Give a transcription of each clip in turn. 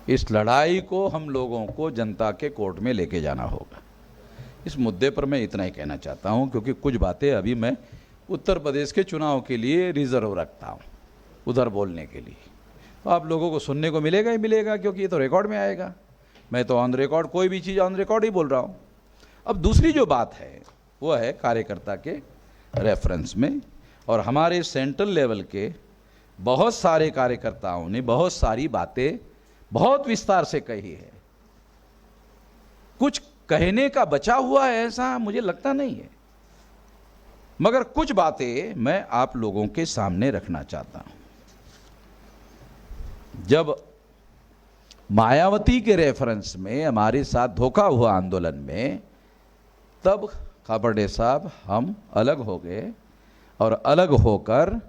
इस लड़ाई को हम लोगों को जनता के कोर्ट में लेके जाना होगा। इस मुद्दे पर मैं इतना ही कहना चाहता हूं, क्योंकि कुछ बातें अभी मैं उत्तर प्रदेश के चुनाव के लिए रिजर्व रखता हूं, उधर बोलने के लिए। तो आप लोगों को सुनने को मिलेगा ही मिलेगा, क्योंकि ये तो रिकॉर्ड में आएगा। मैं तो ऑन रिकॉर्ड कोई भी चीज़ ऑन रिकॉर्ड ही बोल रहा हूँ। अब दूसरी जो बात है वो है कार्यकर्ता के रेफरेंस में, और हमारे सेंट्रल लेवल के बहुत सारे कार्यकर्ताओं ने बहुत सारी बातें बहुत विस्तार से कही है। कुछ कहने का बचा हुआ है ऐसा मुझे लगता नहीं है, मगर कुछ बातें मैं आप लोगों के सामने रखना चाहता हूं। जब मायावती के रेफरेंस में हमारे साथ धोखा हुआ आंदोलन में, तब खापर्डे साहब हम अलग हो गए, और अलग होकर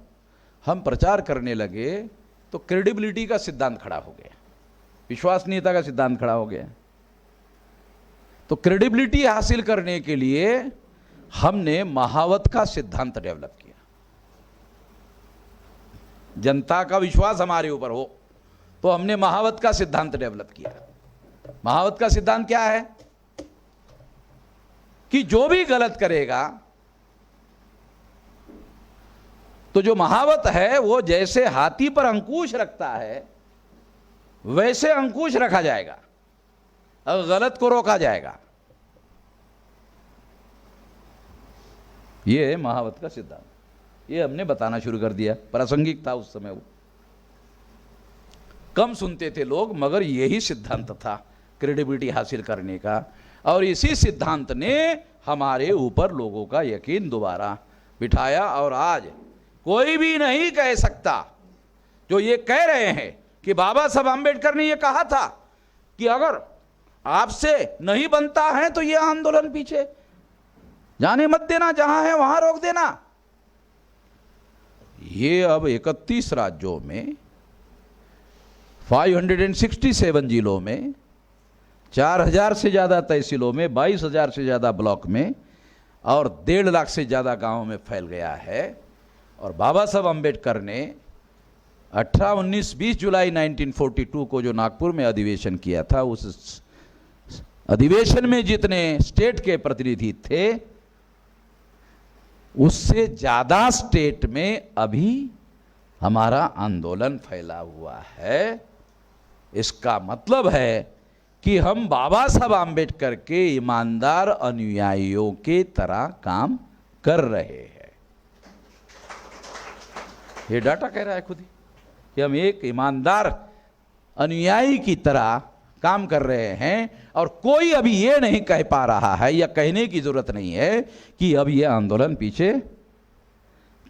हम प्रचार करने लगे तो क्रेडिबिलिटी का सिद्धांत खड़ा हो गया, विश्वसनीयता का सिद्धांत खड़ा हो गया। तो क्रेडिबिलिटी हासिल करने के लिए हमने महावत का सिद्धांत डेवलप किया। जनता का विश्वास हमारे ऊपर हो तो हमने महावत का सिद्धांत डेवलप किया। महावत का सिद्धांत क्या है कि जो भी गलत करेगा, तो जो महावत है वो जैसे हाथी पर अंकुश रखता है वैसे अंकुश रखा जाएगा, और गलत को रोका जाएगा। ये है महावत का सिद्धांत। ये हमने बताना शुरू कर दिया। प्रासंगिक था उस समय, वो कम सुनते थे लोग, मगर यही सिद्धांत था क्रेडिबिलिटी हासिल करने का, और इसी सिद्धांत ने हमारे ऊपर लोगों का यकीन दोबारा बिठाया। और आज कोई भी नहीं कह सकता, जो ये कह रहे हैं कि बाबा साहब आंबेडकर ने ये कहा था कि अगर आपसे नहीं बनता है तो ये आंदोलन पीछे जाने मत देना, जहां है वहां रोक देना। ये अब 31 राज्यों में 567 जिलों में 4000 से ज़्यादा तहसीलों में 22,000 से ज़्यादा ब्लॉक में और 1.5 लाख से ज़्यादा गांवों में फैल गया है। और बाबा साहब अम्बेडकर ने 18, 19, 20 जुलाई 1942 को जो नागपुर में अधिवेशन किया था, उस अधिवेशन में जितने स्टेट के प्रतिनिधि थे उससे ज़्यादा स्टेट में अभी हमारा आंदोलन फैला हुआ है। इसका मतलब है कि हम बाबा साहब आम्बेडकर के ईमानदार अनुयायियों के तरह काम कर रहे हैं। ये डाटा कह रहा है खुद ही कि हम एक ईमानदार अनुयायी की तरह काम कर रहे हैं, और कोई अभी ये नहीं कह पा रहा है या कहने की जरूरत नहीं है कि अब ये आंदोलन पीछे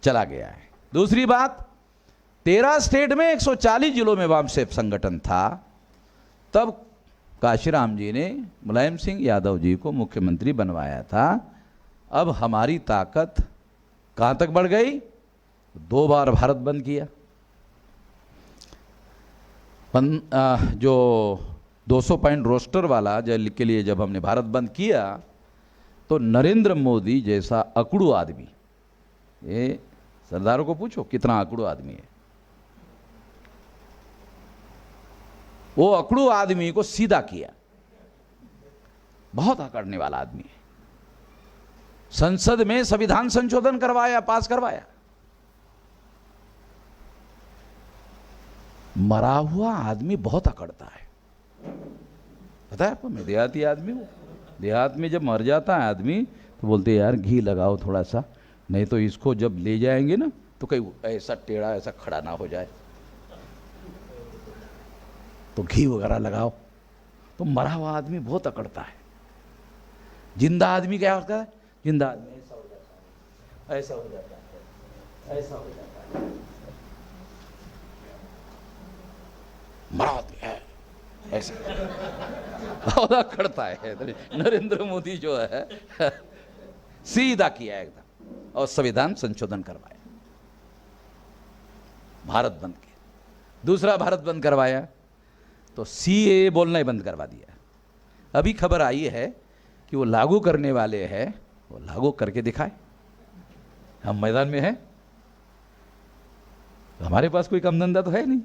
चला गया है। दूसरी बात, 13 स्टेट में 140 जिलों में वामसेफ संगठन था। तब काशीराम जी ने मुलायम सिंह यादव जी को मुख्यमंत्री बनवाया था। अब हमारी ताकत कहां तक बढ़ गई? 2 बार भारत बंद किया। जो 200 पॉइंट रोस्टर वाला जल के लिए जब हमने भारत बंद किया, तो नरेंद्र मोदी जैसा अकड़ू आदमी, ये सरदारों को पूछो कितना अकड़ू आदमी है, वो अकड़ू आदमी को सीधा किया। बहुत अकड़ने वाला आदमी है। संसद में संविधान संशोधन करवाया, पास करवाया। मरा हुआ आदमी बहुत अकड़ता है, पता है आपको? मैं देहाती आदमी हूँ। देहात में जब मर जाता है आदमी तो बोलते हैं यार घी लगाओ थोड़ा सा, नहीं तो इसको जब ले जाएंगे ना तो कहीं ऐसा टेढ़ा ऐसा खड़ा ना हो जाए, तो घी वगैरह लगाओ। तो मरा हुआ आदमी बहुत अकड़ता है। जिंदा आदमी क्या होता है? जिंदा आदमी ऐसा हो जाता है, ऐसा हो जाता है, ऐसा हो जाता है। मरा आदमी है ऐसा बहुत अकड़ता है। नरेंद्र मोदी जो है सीधा किया एकदम, और संविधान संशोधन करवाया, भारत बंद किया। दूसरा भारत बंद करवाया तो सीएए बोलना ही बंद करवा दिया। अभी खबर आई है कि वो लागू करने वाले हैं, वो लागू करके दिखाए। हम मैदान में हैं, हमारे पास कोई काम धंधा तो है नहीं।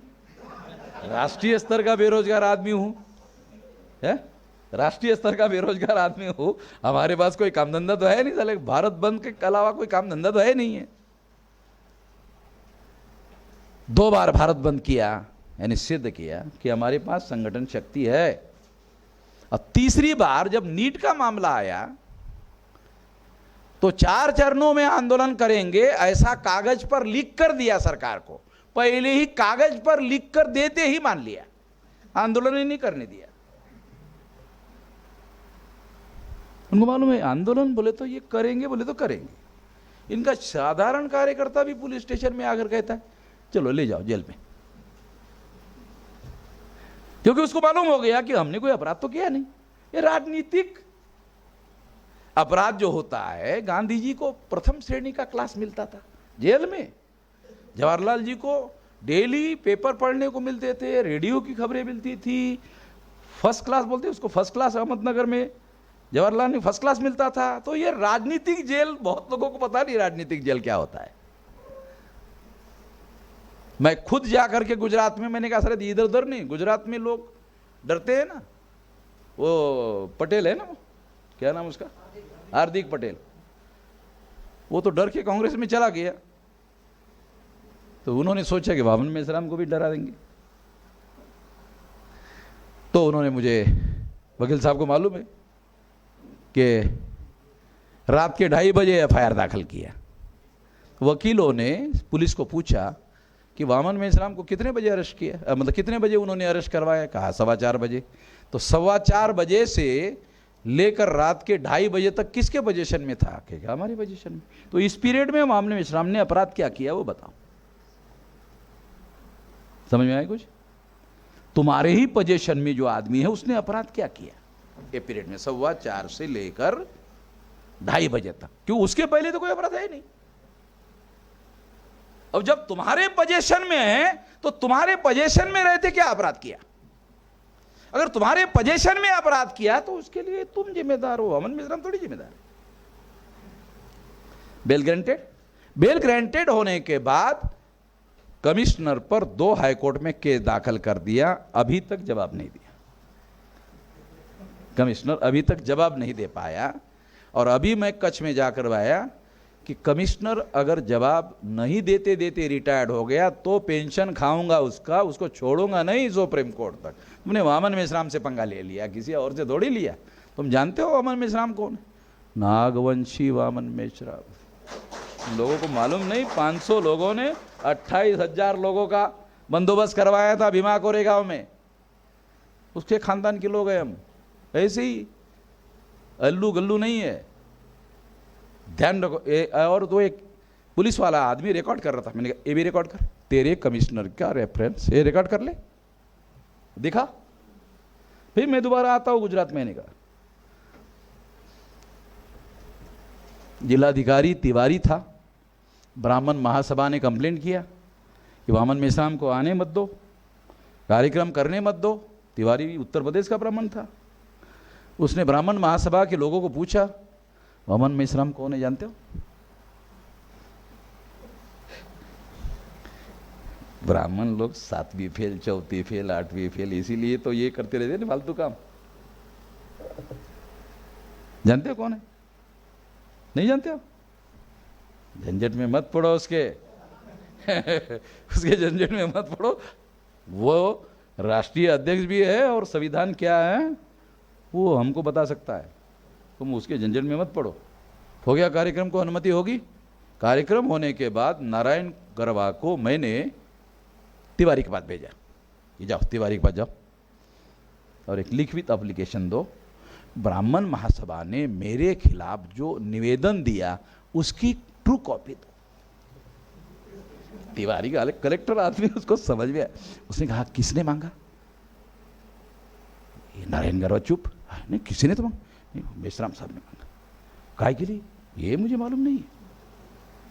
राष्ट्रीय स्तर का बेरोजगार आदमी हूं, है राष्ट्रीय स्तर का बेरोजगार आदमी हूं, हमारे पास कोई काम धंधा तो है नहीं, साले भारत बंद के अलावा कोई काम धंधा तो है नहीं है। 2 बार भारत बंद किया, यानी सिद्ध किया कि हमारे पास संगठन शक्ति है। और तीसरी बार जब नीट का मामला आया तो 4 चरणों में आंदोलन करेंगे ऐसा कागज पर लिख कर दिया सरकार को, पहले ही कागज पर लिख कर देते ही मान लिया, आंदोलन ही नहीं करने दिया। उनको मालूम है आंदोलन बोले तो ये करेंगे, बोले तो करेंगे। इनका साधारण कार्यकर्ता भी पुलिस स्टेशन में आकर कहता है चलो ले जाओ जेल में, क्योंकि उसको मालूम हो गया कि हमने कोई अपराध तो किया नहीं। ये राजनीतिक अपराध जो होता है, गांधी जी को प्रथम श्रेणी का क्लास मिलता था जेल में, जवाहरलाल जी को डेली पेपर पढ़ने को मिलते थे, रेडियो की खबरें मिलती थी, फर्स्ट क्लास बोलते उसको, फर्स्ट क्लास अहमदनगर में जवाहरलाल ने फर्स्ट क्लास मिलता था। तो ये राजनीतिक जेल, बहुत लोगों को पता नहीं राजनीतिक जेल क्या होता है। मैं खुद जाकर के गुजरात में, मैंने कहा सर इधर उधर नहीं, गुजरात में लोग डरते हैं ना, वो पटेल है ना, वो क्या नाम उसका, हार्दिक पटेल, वो तो डर के कांग्रेस में चला गया। तो उन्होंने सोचा कि वामन मेश्राम को भी डरा देंगे, तो उन्होंने मुझे, वकील साहब को मालूम है कि रात के 2:30 बजे एफआईआर दाखिल किया। वकीलों ने पुलिस को पूछा कि वामन मेश्राम को कितने बजे अरेस्ट किया, मतलब कितने बजे उन्होंने अरेस्ट करवाया, कहा 4:15 बजे। तो 4:15 बजे से लेकर रात के 2:30 बजे तक किसके पोजीशन में था, कहेगा हमारी पोजीशन में। तो इस पीरियड में वामन मेश्राम ने अपराध क्या किया वो बताओ, समझ में आया कुछ? तुम्हारे ही पोजीशन में जो आदमी है उसने अपराध क्या किया ये पीरियड में, 4:15 से लेकर 2:30 बजे तक, क्यों उसके पहले तो कोई अपराध है नहीं। अब जब तुम्हारे पोजीशन में है तो तुम्हारे पोजीशन में रहते क्या अपराध किया, अगर तुम्हारे पोजीशन में अपराध किया तो उसके लिए तुम जिम्मेदार हो, वामन मेश्राम थोड़ी जिम्मेदार है। बेल ग्रांटेड, बेल ग्रांटेड होने के बाद कमिश्नर पर 2 हाईकोर्ट में केस दाखिल कर दिया, अभी तक जवाब नहीं दिया। कमिश्नर अभी तक जवाब नहीं दे पाया। और अभी मैं कच्छ में जाकर आया कि कमिश्नर अगर जवाब नहीं देते देते रिटायर्ड हो गया तो पेंशन खाऊंगा उसका, उसको छोड़ूंगा नहीं सुप्रीम कोर्ट तक। तुमने वामन मेश्राम से पंगा ले लिया, किसी और से थोड़ी लिया। तुम जानते हो वामन मेश्राम कौन है? नागवंशी वामन मेश्राम। लोगों को मालूम नहीं, 500 लोगों ने 28,000 लोगों का बंदोबस्त करवाया था भीमा कोरेगांव में, उसके खानदान के लोग हैं हम। ऐसे ही अल्लू गल्लू नहीं है, ध्यान रखो। और तो एक पुलिस वाला आदमी रिकॉर्ड कर रहा था, मैंने कहा ये भी रिकॉर्ड कर, तेरे कमिश्नर का रेफरेंस ये रिकॉर्ड कर ले, दिखा। फिर मैं दोबारा आता हूं गुजरात में, कहा जिलाधिकारी तिवारी था, ब्राह्मण महासभा ने कंप्लेंट किया कि वामन मेश्राम को आने मत दो, कार्यक्रम करने मत दो। तिवारी उत्तर प्रदेश का ब्राह्मण था। उसने ब्राह्मण महासभा के लोगों को पूछा वामन मेश्राम कौन है जानते हो? ब्राह्मण लोग 7वीं फेल, 4थी फेल, 8वीं फेल, इसीलिए तो ये करते रहते हैं फालतू काम। जानते हो कौन है? नहीं जानते हो? झंझट में मत पड़ो उसके उसके झंझट में मत पड़ो। वो राष्ट्रीय अध्यक्ष भी है और संविधान क्या है वो हमको बता सकता है, तुम उसके झंझट में मत पड़ो। हो गया कार्यक्रम को अनुमति होगी। कार्यक्रम होने के बाद नारायण गरवा को मैंने तिवारी के पास भेजा, ये जाओ तिवारी के पास जाओ और एक लिखित एप्लीकेशन दो। ब्राह्मण महासभा ने मेरे खिलाफ जो निवेदन दिया उसकी ट्रू कॉपी दो। तिवारी का कलेक्टर आदमी, उसको समझ में आया। उसने कहा किसने मांगा? ये नारायण गरवा चुप, नहीं किसी ने तो मांगा, मेश्राम साहब ने मांगा। काय के लिए? ये मुझे मालूम नहीं है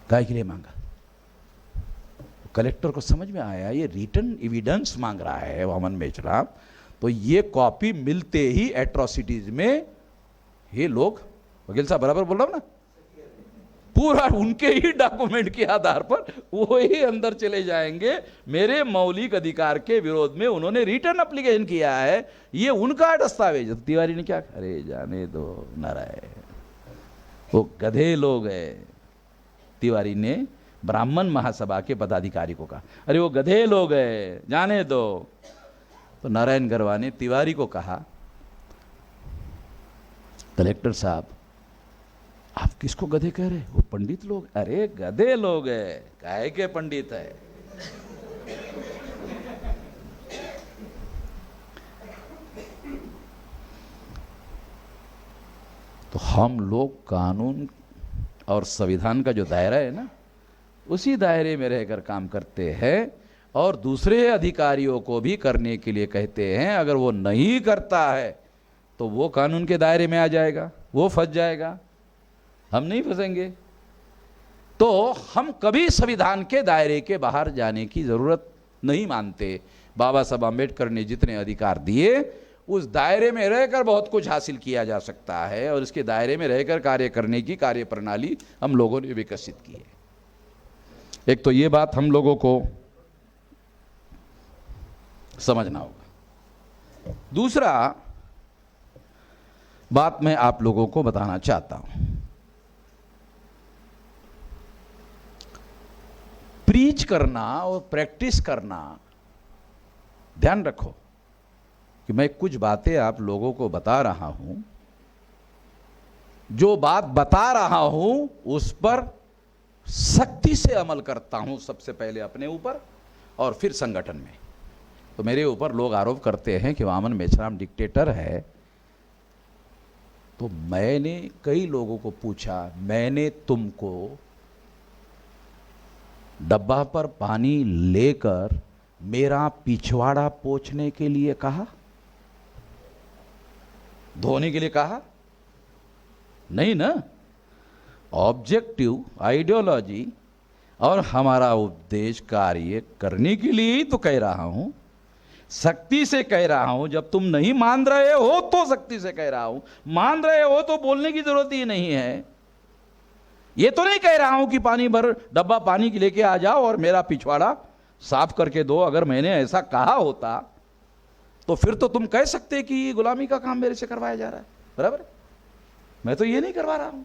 काय के लिए मांगा। कलेक्टर को समझ में आया ये रिटर्न एविडेंस मांग रहा है वामन मेश्राम, तो ये कॉपी मिलते ही एट्रोसिटीज में ये लोग, वकील साहब बराबर बोल रहा हूं ना, पूरा उनके ही डॉक्यूमेंट के आधार पर वो ही अंदर चले जाएंगे। मेरे मौलिक अधिकार के विरोध में उन्होंने रिटर्न एप्लीकेशन किया है, ये उनका दस्तावेज। तिवारी ने क्या, अरे जाने दो नारायण, वो गधे लोग हैं। तिवारी ने ब्राह्मण महासभा के पदाधिकारी को कहा, अरे वो गधे लोग हैं, जाने दो। तो नारायण गरवा ने तिवारी को कहा, कलेक्टर साहब आप किसको गधे कह रहे, वो पंडित लोग। अरे गधे लोग है, काहे के पंडित है। तो हम लोग कानून और संविधान का जो दायरा है ना, उसी दायरे में रहकर काम करते हैं और दूसरे अधिकारियों को भी करने के लिए कहते हैं। अगर वो नहीं करता है तो वो कानून के दायरे में आ जाएगा, वो फंस जाएगा, हम नहीं फंसेंगे। तो हम कभी संविधान के दायरे के बाहर जाने की जरूरत नहीं मानते। बाबा साहब आम्बेडकर ने जितने अधिकार दिए, उस दायरे में रहकर बहुत कुछ हासिल किया जा सकता है और इसके दायरे में रहकर कार्य करने की कार्य प्रणाली हम लोगों ने विकसित की है। एक तो ये बात हम लोगों को समझना होगा। दूसरा बात मैं आप लोगों को बताना चाहता हूं, प्रीच करना और प्रैक्टिस करना, ध्यान रखो कि मैं कुछ बातें आप लोगों को बता रहा हूं, जो बात बता रहा हूं उस पर सख्ती से अमल करता हूं, सबसे पहले अपने ऊपर और फिर संगठन में। तो मेरे ऊपर लोग आरोप करते हैं कि वामन मेश्राम डिक्टेटर है। तो मैंने कई लोगों को पूछा, मैंने तुमको डब्बा पर पानी लेकर मेरा पिछवाड़ा पोंछने के लिए कहा, धोने के लिए कहा? नहीं ना। ऑब्जेक्टिव आइडियोलॉजी और हमारा उपदेश कार्य करने के लिए ही तो कह रहा हूं, सख्ती से कह रहा हूं। जब तुम नहीं मान रहे हो तो सख्ती से कह रहा हूं, मान रहे हो तो बोलने की जरूरत ही नहीं है। ये तो नहीं कह रहा हूं कि पानी भर डब्बा पानी की लेके आ जाओ और मेरा पिछवाड़ा साफ करके दो। अगर मैंने ऐसा कहा होता तो फिर तो तुम कह सकते कि ये गुलामी का काम मेरे से करवाया जा रहा है, बराबर। मैं तो ये नहीं करवा रहा हूं,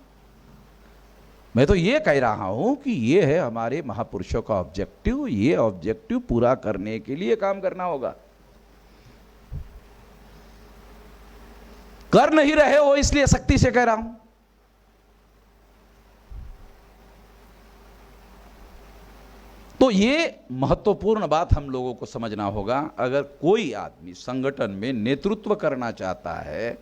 मैं तो ये कह रहा हूं कि ये है हमारे महापुरुषों का ऑब्जेक्टिव, ये ऑब्जेक्टिव पूरा करने के लिए काम करना होगा। कर नहीं रहे हो इसलिए सख्ती से कह रहा हूं। तो ये महत्वपूर्ण बात हम लोगों को समझना होगा। अगर कोई आदमी संगठन में नेतृत्व करना चाहता है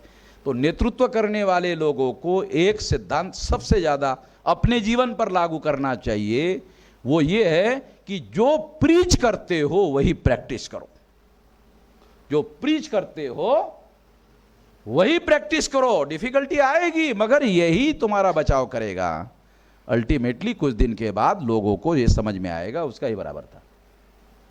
तो नेतृत्व करने वाले लोगों को एक सिद्धांत सबसे ज्यादा अपने जीवन पर लागू करना चाहिए। वो ये है कि जो प्रीच करते हो वही प्रैक्टिस करो। जो प्रीच करते हो वही प्रैक्टिस करो। डिफिकल्टी आएगी मगर यही तुम्हारा बचाव करेगा। अल्टीमेटली कुछ दिन के बाद लोगों को ये समझ में आएगा उसका ही बराबर था।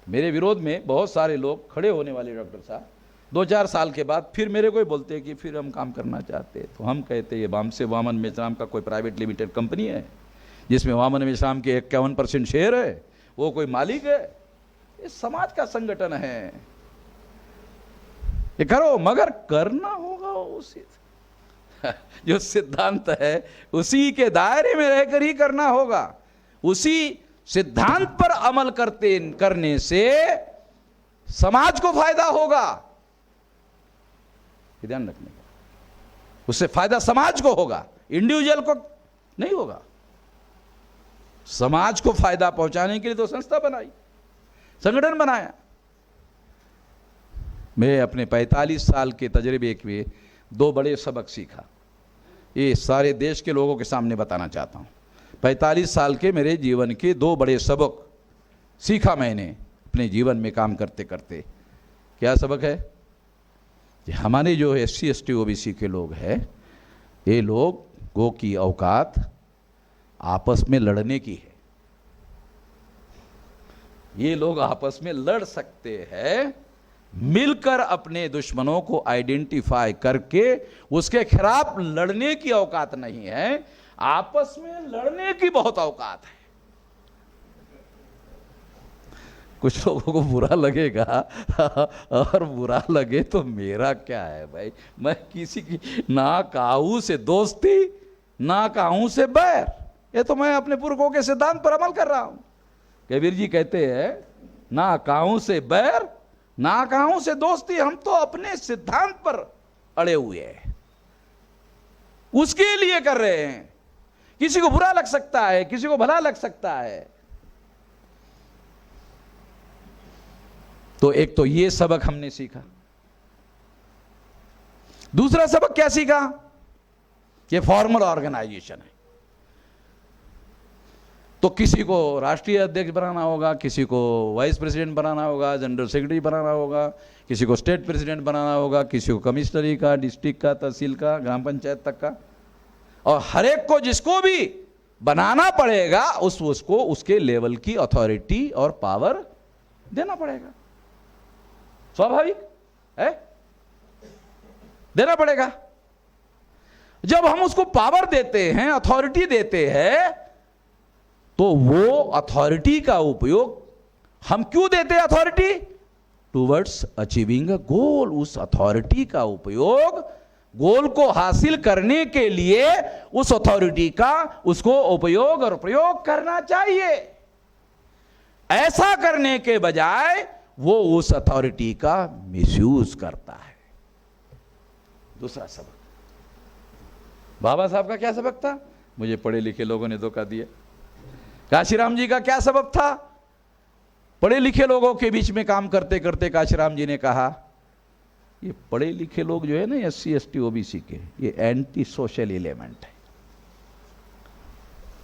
मेरे विरोध में बहुत सारे लोग खड़े होने वाले डॉक्टर साहब 2-4 साल के बाद फिर मेरे को ही बोलते कि फिर हम काम करना चाहते। तो हम कहते ये वामन मेश्राम का कोई प्राइवेट लिमिटेड कंपनी है जिसमें वामन मेश्राम के 51% शेयर है, वो कोई मालिक है? ये समाज का संगठन है, ये करो मगर करना होगा उसी जो सिद्धांत है उसी के दायरे में रहकर ही करना होगा। उसी सिद्धांत पर अमल करने से समाज को फायदा होगा, ध्यान रखने का। उससे फायदा समाज को होगा, इंडिविजुअल को नहीं होगा। समाज को फायदा पहुंचाने के लिए तो संस्था बनाई, संगठन बनाया। मैं अपने 45 साल के तजर्बे के 2 बड़े सबक सीखा, ये सारे देश के लोगों के सामने बताना चाहता हूं। 45 साल के मेरे जीवन के 2 बड़े सबक सीखा मैंने अपने जीवन में काम करते करते। क्या सबक है? कि हमारे जो SC ST OBC के लोग हैं, ये लोगों की औकात आपस में लड़ने की है। ये लोग आपस में लड़ सकते हैं, मिलकर अपने दुश्मनों को आइडेंटिफाई करके उसके खिलाफ लड़ने की औकात नहीं है। आपस में लड़ने की बहुत औकात है। कुछ लोगों को बुरा लगेगा और बुरा लगे तो मेरा क्या है भाई, मैं किसी की ना काऊ से दोस्ती ना काऊ से बैर, ये तो मैं अपने पुरखों के सिद्धांत पर अमल कर रहा हूं। कबीर जी कहते हैं ना काऊ से बैर ना काऊ से दोस्ती, हम तो अपने सिद्धांत पर अड़े हुए हैं, उसके लिए कर रहे हैं। किसी को बुरा लग सकता है, किसी को भला लग सकता है। तो एक तो ये सबक हमने सीखा। दूसरा सबक क्या सीखा? ये फॉर्मल ऑर्गेनाइजेशन है, तो किसी को राष्ट्रीय अध्यक्ष बनाना होगा, किसी को वाइस प्रेसिडेंट बनाना होगा, जनरल सेक्रेटरी बनाना होगा, किसी को स्टेट प्रेसिडेंट बनाना होगा, किसी को कमिश्नरी का, डिस्ट्रिक्ट का, तहसील का, ग्राम पंचायत तक का, और हर एक को जिसको भी बनाना पड़ेगा उसको उसके लेवल की अथॉरिटी और पावर देना पड़ेगा। स्वाभाविक है, देना पड़ेगा। जब हम उसको पावर देते हैं, अथॉरिटी देते हैं, तो वो अथॉरिटी का उपयोग हम क्यों देते हैं? अथॉरिटी टूवर्ड्स अचीविंग अ गोल। उस अथॉरिटी का उपयोग गोल को हासिल करने के लिए उस अथॉरिटी का उसको उपयोग और प्रयोग करना चाहिए। ऐसा करने के बजाय वो उस अथॉरिटी का मिसयूज करता है। दूसरा सबक, बाबा साहब का क्या सबक था? मुझे पढ़े लिखे लोगों ने धोखा दिया। काशीराम जी का क्या सबक था? पढ़े लिखे लोगों के बीच में काम करते करते काशीराम जी ने कहा ये पढ़े लिखे लोग जो है ना, SC ST OBC के, ये एंटी सोशल एलिमेंट है।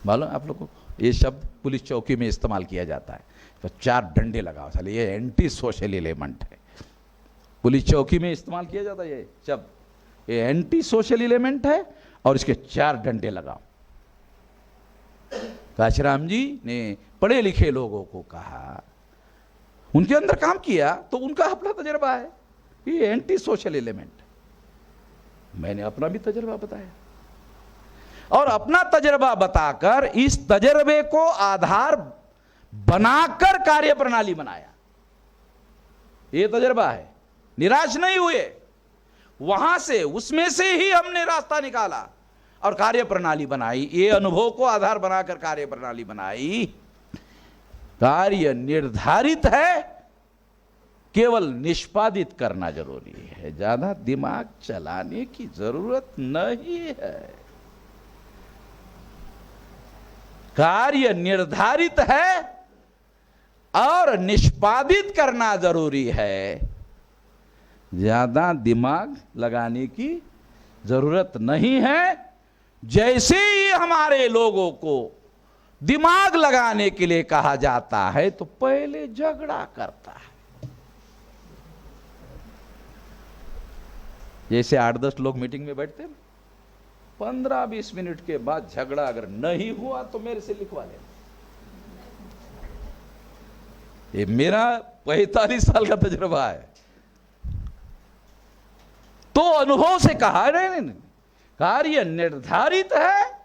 मालूम आप लोगों को ये शब्द पुलिस चौकी में इस्तेमाल किया जाता है, तो 4 डंडे लगाओ साले, ये एंटी सोशल एलिमेंट है। पुलिस चौकी में इस्तेमाल किया जाता है ये शब्द, ये एंटी सोशल एलिमेंट है और इसके 4 डंडे लगाओ। काशीराम जी ने पढ़े लिखे लोगों को कहा, उनके अंदर काम किया, तो उनका अपना तजर्बा है, ये एंटी सोशल एलिमेंट। मैंने अपना भी तजर्बा बताया और अपना तजर्बा बताकर इस तजर्बे को आधार बनाकर कार्य प्रणाली बनाया। ये तजर्बा है, निराश नहीं हुए, वहां से उसमें से ही हमने रास्ता निकाला और कार्य प्रणाली बनाई। ये अनुभव को आधार बनाकर कार्य प्रणाली बनाई। कार्य निर्धारित है, केवल निष्पादित करना जरूरी है, ज्यादा दिमाग चलाने की जरूरत नहीं है। कार्य निर्धारित है और निष्पादित करना जरूरी है, ज्यादा दिमाग लगाने की जरूरत नहीं है। जैसे ही हमारे लोगों को दिमाग लगाने के लिए कहा जाता है तो पहले झगड़ा करता है। जैसे 8-10 लोग मीटिंग में बैठते हैं, 15-20 मिनट के बाद झगड़ा अगर नहीं हुआ तो मेरे से लिखवा लेना। ये मेरा 45 साल का तजुर्बा है। तो अनुभव से कहा, नहीं, कार्य निर्धारित है,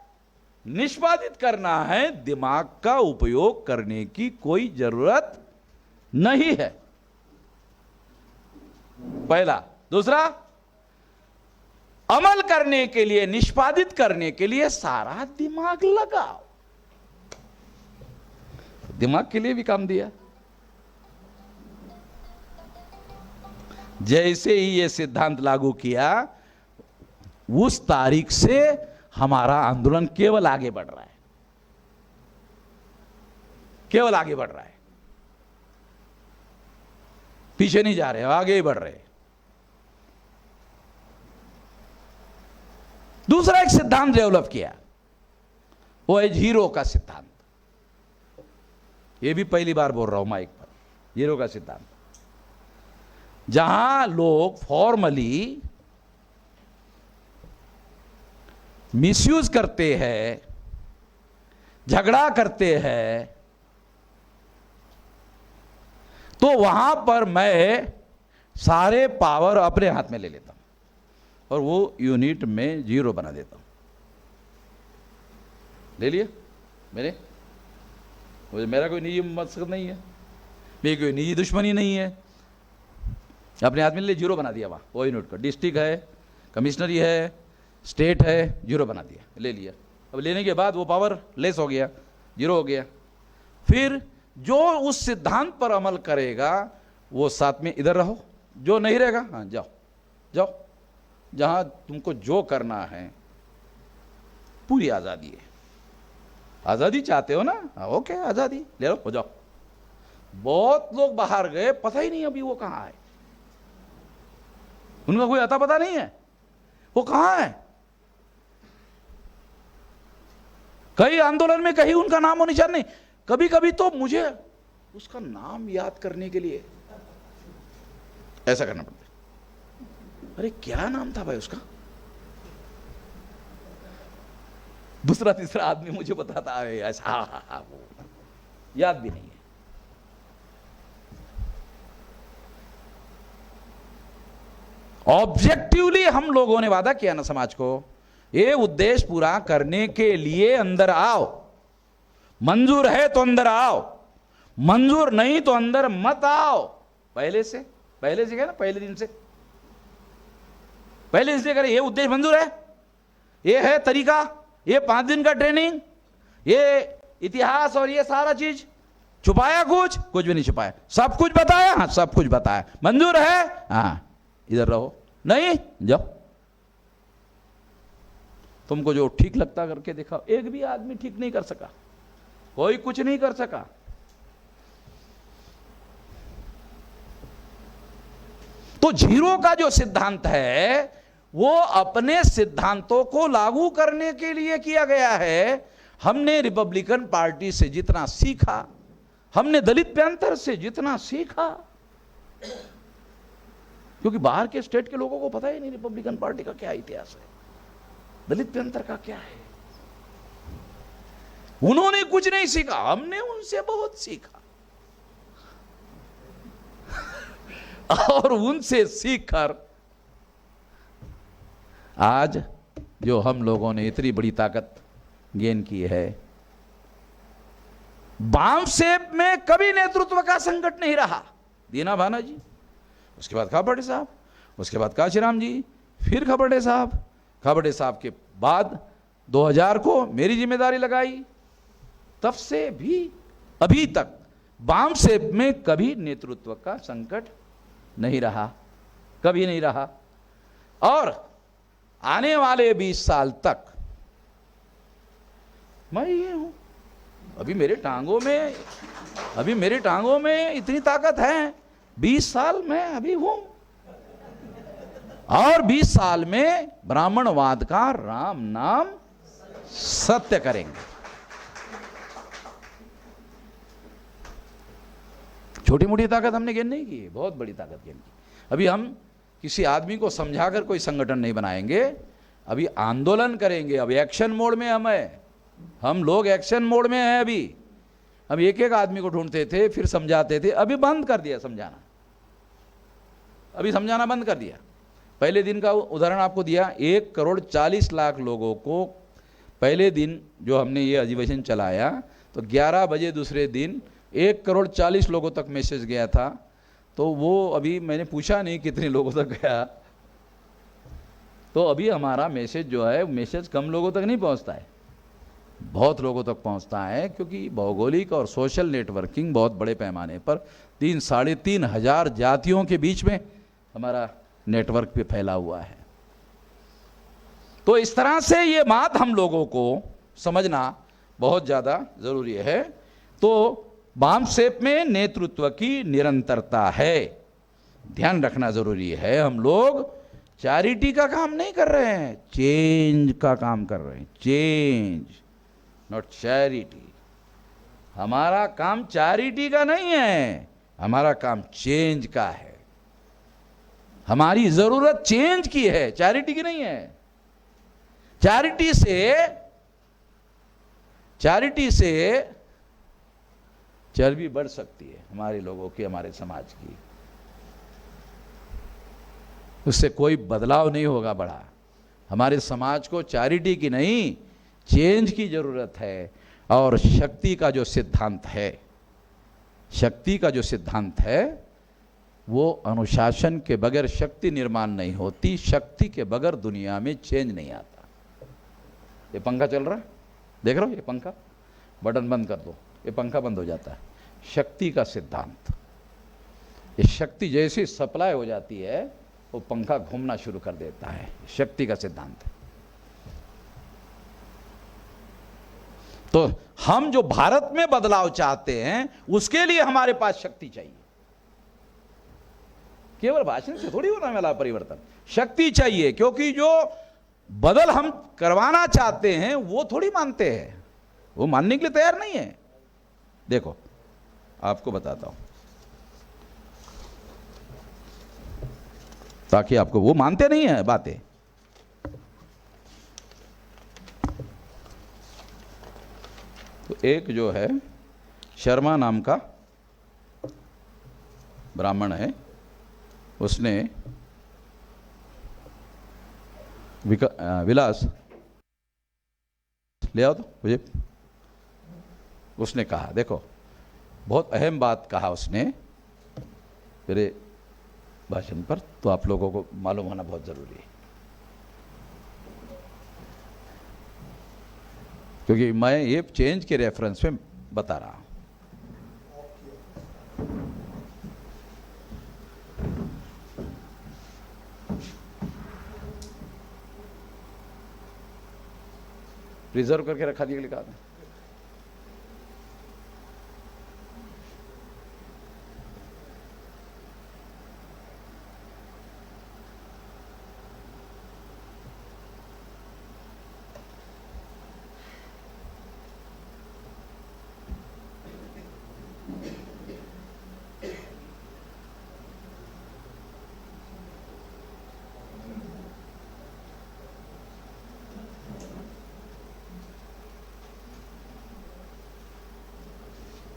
निष्पादित करना है, दिमाग का उपयोग करने की कोई जरूरत नहीं है, पहला। दूसरा, अमल करने के लिए, निष्पादित करने के लिए सारा दिमाग लगाओ। दिमाग के लिए भी काम दिया। जैसे ही ये सिद्धांत लागू किया, उस तारीख से हमारा आंदोलन केवल आगे बढ़ रहा है, केवल आगे बढ़ रहा है, पीछे नहीं जा रहे, आगे ही बढ़ रहे। दूसरा एक सिद्धांत डेवलप किया, वो है जीरो का सिद्धांत। ये भी पहली बार बोल रहा हूं माइक पर, जीरो का सिद्धांत। जहां लोग फॉर्मली मिसयूज करते हैं, झगड़ा करते हैं, तो वहां पर मैं सारे पावर अपने हाथ में ले लेता हूं और वो यूनिट में जीरो बना देता हूं। ले लिया मैंने, मेरा कोई निजी मकसद नहीं है, मेरी कोई निजी दुश्मनी नहीं है। अपने आदमी ने जीरो बना दिया वहाँ वही नोट का, डिस्ट्रिक्ट है, कमिश्नरी है, स्टेट है, जीरो बना दिया, ले लिया। अब लेने के बाद वो पावर लेस हो गया, जीरो हो गया। फिर जो उस सिद्धांत पर अमल करेगा वो साथ में इधर रहो, जो नहीं रहेगा हाँ जाओ जाओ, जहां तुमको जो करना है, पूरी आज़ादी है। आज़ादी चाहते हो ना, ओके आज़ादी ले लो, हो जाओ। बहुत लोग बाहर गए, पता ही नहीं अभी वो कहाँ है, उनका कोई अता पता नहीं है वो कहाँ है। कई आंदोलन में कहीं उनका नाम और निशान नहीं। कभी कभी तो मुझे उसका नाम याद करने के लिए ऐसा करना पड़ता है, अरे क्या नाम था भाई उसका। दूसरा तीसरा आदमी मुझे बताता है ऐसा, हाँ वो याद भी नहीं है। ऑब्जेक्टिवली हम लोगों ने वादा किया ना समाज को, ये उद्देश्य पूरा करने के लिए अंदर आओ, मंजूर है तो अंदर आओ, मंजूर नहीं तो अंदर मत आओ। पहले से क्या ना, पहले दिन से करें। ये उद्देश्य मंजूर है, ये है तरीका, ये 5 दिन का ट्रेनिंग, ये इतिहास और ये सारा चीज छुपाया, कुछ भी नहीं छुपाया, सब कुछ बताया, हाँ सब कुछ बताया। मंजूर है हाँ इधर रहो, नहीं जाओ। तुमको जो ठीक लगता करके दिखाओ। एक भी आदमी ठीक नहीं कर सका, कोई कुछ नहीं कर सका। तो जीरो का जो सिद्धांत है वो अपने सिद्धांतों को लागू करने के लिए किया गया है। हमने रिपब्लिकन पार्टी से जितना सीखा, हमने दलित पैंथर से जितना सीखा, क्योंकि बाहर के स्टेट के लोगों को पता ही नहीं रिपब्लिकन पार्टी का क्या इतिहास है, दलित पैंथर का क्या है। उन्होंने कुछ नहीं सीखा, हमने उनसे बहुत सीखा और उनसे सीखकर आज जो हम लोगों ने इतनी बड़ी ताकत गेन की है। बामसेब में कभी नेतृत्व का संकट नहीं रहा। दीना भाना जी, उसके बाद खाबड़े साहब, उसके बाद काशीराम जी, फिर खाबड़े साहब के बाद 2000 को मेरी जिम्मेदारी लगाई। तब से भी अभी तक बामसेब में कभी नेतृत्व का संकट नहीं रहा, कभी नहीं रहा। और आने वाले 20 साल तक मैं ये हूं। अभी मेरे टांगों में इतनी ताकत है। 20 साल मैं अभी हूं और 20 साल में ब्राह्मणवाद का राम नाम सत्य करेंगे। छोटी मोटी ताकत हमने गेन नहीं की, बहुत बड़ी ताकत गेन की। अभी हम किसी आदमी को समझाकर कोई संगठन नहीं बनाएंगे, अभी आंदोलन करेंगे। अभी एक्शन मोड में हम लोग एक्शन मोड में हैं। अभी हम एक एक आदमी को ढूंढते थे, फिर समझाते थे, अभी बंद कर दिया समझाना, अभी समझाना बंद कर दिया। पहले दिन का उदाहरण आपको दिया, 1,40,00,000 लोगों को पहले दिन जो हमने ये अधिवेशन चलाया तो 11 बजे दूसरे दिन 1,40,00,000 लोगों तक मैसेज गया था। तो वो अभी मैंने पूछा नहीं कितने लोगों तक गया, तो अभी हमारा मैसेज जो है, मैसेज कम लोगों तक नहीं पहुंचता है, बहुत लोगों तक पहुंचता है, क्योंकि भौगोलिक और सोशल नेटवर्किंग बहुत बड़े पैमाने पर 3-3.5 हजार जातियों के बीच में हमारा नेटवर्क पे फैला हुआ है। तो इस तरह से ये बात हम लोगों को समझना बहुत ज़्यादा ज़रूरी है। तो बामसेब में नेतृत्व की निरंतरता है, ध्यान रखना ज़रूरी है। हम लोग चैरिटी का काम नहीं कर रहे हैं, चेंज का काम कर रहे हैं। Change, not charity. हमारा काम चैरिटी का नहीं है, हमारा काम चेंज का है। हमारी जरूरत चेंज की है, चैरिटी की नहीं है। चैरिटी से चर्बी बढ़ सकती है हमारे लोगों की, हमारे समाज की, उससे कोई बदलाव नहीं होगा बड़ा। हमारे समाज को चैरिटी की नहीं, चेंज की जरूरत है। और शक्ति का जो सिद्धांत है, शक्ति का जो सिद्धांत है वो अनुशासन के बगैर शक्ति निर्माण नहीं होती, शक्ति के बगैर दुनिया में चेंज नहीं आता। ये पंखा चल रहा है, देख रहे हो, ये पंखा, बटन बंद कर दो, ये पंखा बंद हो जाता है। शक्ति का सिद्धांत, ये शक्ति जैसी सप्लाई हो जाती है वो पंखा घूमना शुरू कर देता है, शक्ति का सिद्धांत। तो हम जो भारत में बदलाव चाहते हैं उसके लिए हमारे पास शक्ति चाहिए। केवल भाषण से थोड़ी होने वाला परिवर्तन, शक्ति चाहिए, क्योंकि जो बदल हम करवाना चाहते हैं वो थोड़ी मानते हैं, वो मानने के लिए तैयार नहीं है। देखो आपको बताता हूं ताकि आपको, वो मानते नहीं है बातें। तो एक जो है शर्मा नाम का ब्राह्मण है, उसने विलास ले आओ तो मुझे, उसने कहा, देखो बहुत अहम बात कहा उसने मेरे भाषण पर, तो आप लोगों को मालूम होना बहुत जरूरी है, क्योंकि मैं ये चेंज के रेफरेंस में बता रहा हूं। रिजर्व करके रखा दिया लिखा था।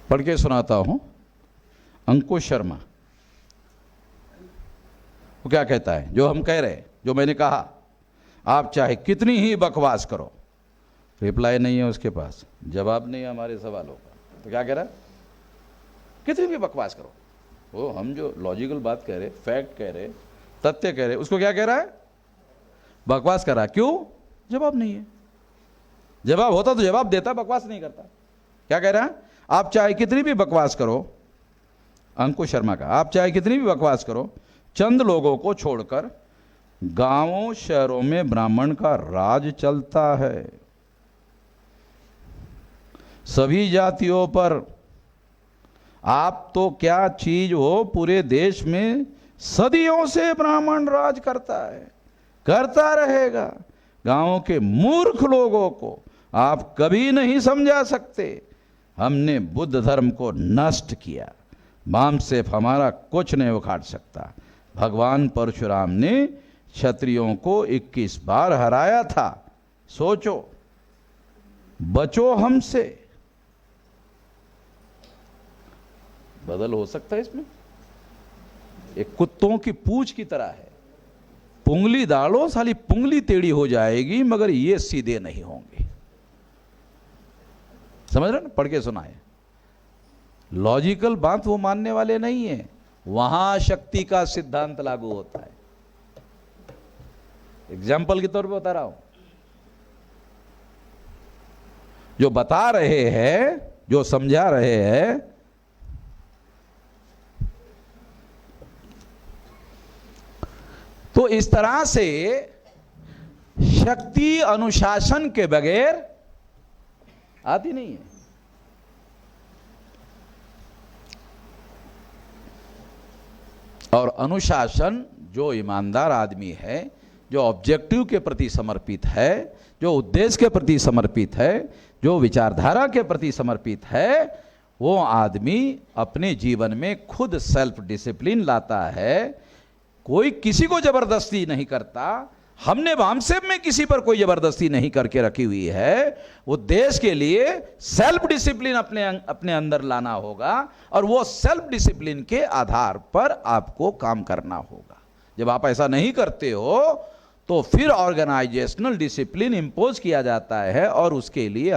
पढ़ के सुनाता हूं। अंकुश शर्मा वो क्या कहता है, जो हम कह रहे हैं, जो मैंने कहा, आप चाहे कितनी ही बकवास करो, रिप्लाई नहीं है उसके पास, जवाब नहीं है हमारे सवालों का, तो क्या कह रहा है, कितनी भी बकवास करो। वो हम जो लॉजिकल बात कह रहे, फैक्ट कह रहे, तथ्य कह रहे, उसको क्या कह रहा है, बकवास कर रहा है। क्यों? जवाब नहीं है। जवाब होता तो जवाब देता, बकवास नहीं करता। क्या कह रहा है, आप चाहे कितनी भी बकवास करो, अंकुश शर्मा का, आप चाहे कितनी भी बकवास करो, चंद लोगों को छोड़कर गांवों शहरों में ब्राह्मण का राज चलता है। सभी जातियों पर आप तो क्या चीज हो, पूरे देश में सदियों से ब्राह्मण राज करता है, करता रहेगा। गांवों के मूर्ख लोगों को आप कभी नहीं समझा सकते। हमने बुद्ध धर्म को नष्ट किया, वामसेफ हमारा कुछ नहीं उखाड़ सकता। भगवान परशुराम ने क्षत्रियों को 21 बार हराया था। सोचो, बचो हमसे। बदल हो सकता है इसमें, एक कुत्तों की पूंछ की तरह है, पुंगली डालो साली पुंगली टेढ़ी हो जाएगी, मगर ये सीधे नहीं होंगे। समझ रहे ना, पढ़ के सुनाए। लॉजिकल बात वो मानने वाले नहीं है, वहां शक्ति का सिद्धांत लागू होता है। एग्जाम्पल के तौर पे बता रहा हूं, जो बता रहे हैं, जो समझा रहे हैं, तो इस तरह से शक्ति अनुशासन के बगैर आती नहीं है। और अनुशासन, जो ईमानदार आदमी है, जो ऑब्जेक्टिव के प्रति समर्पित है, जो उद्देश्य के प्रति समर्पित है, जो विचारधारा के प्रति समर्पित है, वो आदमी अपने जीवन में खुद सेल्फ डिसिप्लिन लाता है। कोई किसी को जबरदस्ती नहीं करता। हमने वामसेप में किसी पर कोई जबरदस्ती नहीं करके रखी हुई है। वो देश के लिए सेल्फ डिसिप्लिन अपने अंदर लाना होगा, और वो सेल्फ डिसिप्लिन के आधार पर आपको काम करना होगा। जब आप ऐसा नहीं करते हो तो फिर ऑर्गेनाइजेशनल डिसिप्लिन इंपोज किया जाता है और उसके लिए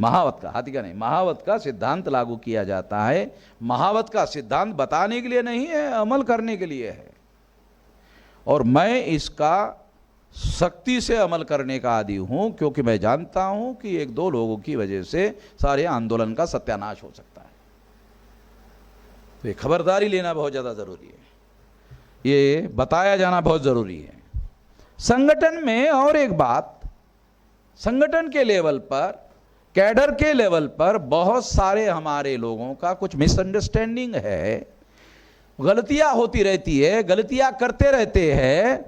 महावत का सिद्धांत लागू किया जाता है। महावत का सिद्धांत बताने के लिए नहीं है, अमल करने के लिए है। और मैं इसका सख्ती से अमल करने का आदी हूं, क्योंकि मैं जानता हूं कि एक दो लोगों की वजह से सारे आंदोलन का सत्यानाश हो सकता है। तो ये खबरदारी लेना बहुत ज्यादा जरूरी है, ये बताया जाना बहुत जरूरी है। संगठन में और एक बात, संगठन के लेवल पर, कैडर के लेवल पर बहुत सारे हमारे लोगों का कुछ मिसअंडरस्टैंडिंग है, गलतियां होती रहती है, गलतियां करते रहते हैं,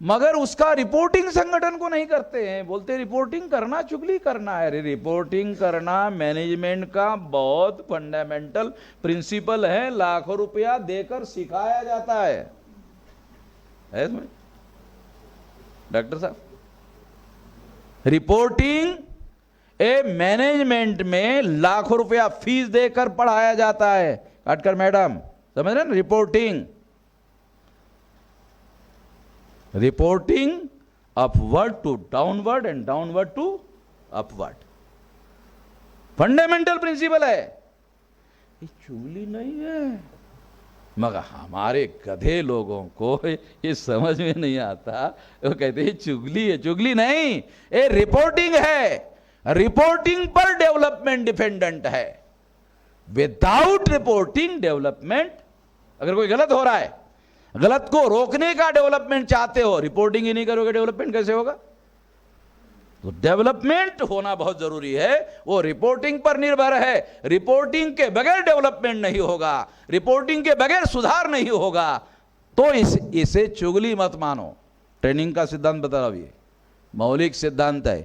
मगर उसका रिपोर्टिंग संगठन को नहीं करते हैं। बोलते रिपोर्टिंग करना चुगली करना है। अरे रिपोर्टिंग करना मैनेजमेंट का बहुत फंडामेंटल प्रिंसिपल है, लाखों रुपया देकर सिखाया जाता है इसमें डॉक्टर साहब। रिपोर्टिंग मैनेजमेंट में लाखों रुपया फीस देकर पढ़ाया जाता है। काटकर मैडम समझ रहे ना, reporting upward to downward and downward to upward, fundamental principle है। ये चुगली नहीं है, मगर हमारे गधे लोगों को ये समझ में नहीं आता। वो कहते हैं चुगली है, चुगली नहीं, ये रिपोर्टिंग है। रिपोर्टिंग पर डेवलपमेंट डिपेंडेंट है। विदाउट रिपोर्टिंग डेवलपमेंट, अगर कोई गलत हो रहा है, गलत को रोकने का डेवलपमेंट चाहते हो, रिपोर्टिंग ही नहीं करोगे, डेवलपमेंट कैसे होगा? तो डेवलपमेंट होना बहुत जरूरी है, वो रिपोर्टिंग पर निर्भर है। रिपोर्टिंग के बगैर डेवलपमेंट नहीं होगा, रिपोर्टिंग के बगैर सुधार नहीं होगा। तो इसे चुगली मत मानो। ट्रेनिंग का सिद्धांत बता रहा, मौलिक सिद्धांत है।